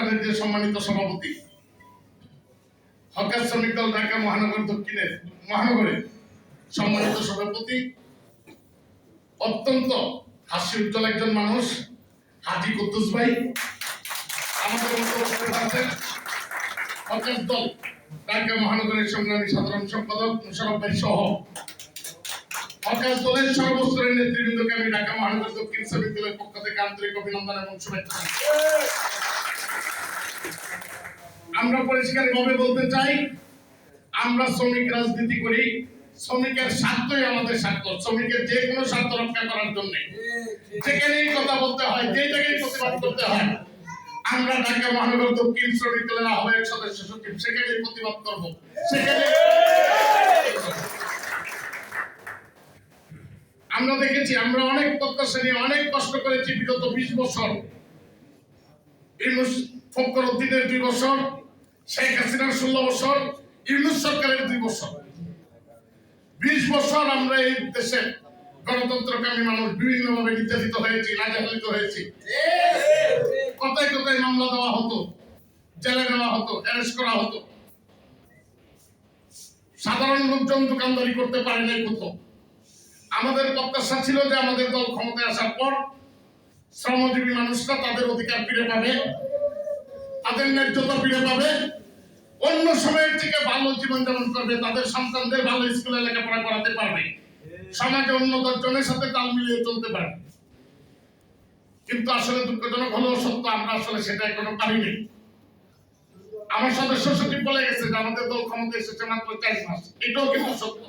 অনুষ্ঠানের যে সম্মানিত সভাপতি, হকার শ্রমিক দল ঢাকা মহানগর দক্ষিণের মহানগরের সম্মানিত সভাপতি, অত্যন্ত হাস্য উজ্জ্বল একজন মানুষ হাজী কুদ্দুস ভাই, আমাদের হকার দল ঢাকা মহানগরের সংগ্রামী সাধারণ সম্পাদক মুশারফ ভাই সহ হকার দলের সর্বস্তরের নেতৃবৃন্দকে আমি ঢাকা মহানগর দক্ষিণ শ্রমিক দলের পক্ষ থেকে আন্তরিক অভিনন্দন এবং শুভেচ্ছা। আমরা পরিষ্কারভাবে বলতে চাই, আমরা শ্রমিক রাজনীতি করি, শ্রমিকের স্বার্থই আমাদের স্বার্থ। শ্রমিকের যে কোনো স্বার্থ রক্ষা করার জন্য যেখানেই কথা বলতে হয়, যে জায়গায় প্রতিবাদ করতে হয়, আমরা ঢাকা মহানগর দক্ষিণ শ্রমিক দলের আহ্বায়ক সদস্য সচিব সেখানে প্রতিবাদ করব। সেখানে আমরা দেখেছি, আমরা অনেক প্রত্যাশা নিয়ে অনেক কষ্ট করেছি বিগত 20 বছর। ইউনূস ফখর উদ্দিনের 2 বছর, শেখ হাসিনার 16 বছর, ইউনূস সরকারের 2 বছর। 20 বছর আমরা এই দেশে গণতন্ত্রকামী মানুষ বিভিন্নভাবে নির্যাতিত হয়েছি, নাজেহালিত হয়েছি। কথায় কথায় মামলা দেওয়া হতো, জেলে দেওয়া হতো, অ্যারেস্ট করা হতো। সাধারণ লোকজন দোকানদারি করতে পারে নাই কোথাও। আমাদের প্রত্যাশা ছিল যে আমাদের দল ক্ষমতায় আসার পর শ্রমজীবী মানুষরা তাদের অধিকার ফিরে পাবে, তাদের ন্যায্যতা ফিরে পাবে, অন্য সময়ের থেকে ভালো জীবনযাপন করবে, তাদের সন্তানদের ভালো স্কুলে লেখাপড়া করাতে পারবে, সমাজে অন্য দশজনের সাথে তাল মিলিয়ে চলতে পারবে। কিন্তু আসলে দুঃখজনক হলেও সত্য, আমরা আসলে সেটা এখনো পারিনি। আমার সদস্য সচিব বলে গেছে যে আমাদের দল ক্ষমতায় এসেছে মাত্র 4 মাস, এটাও কিন্তু সত্য।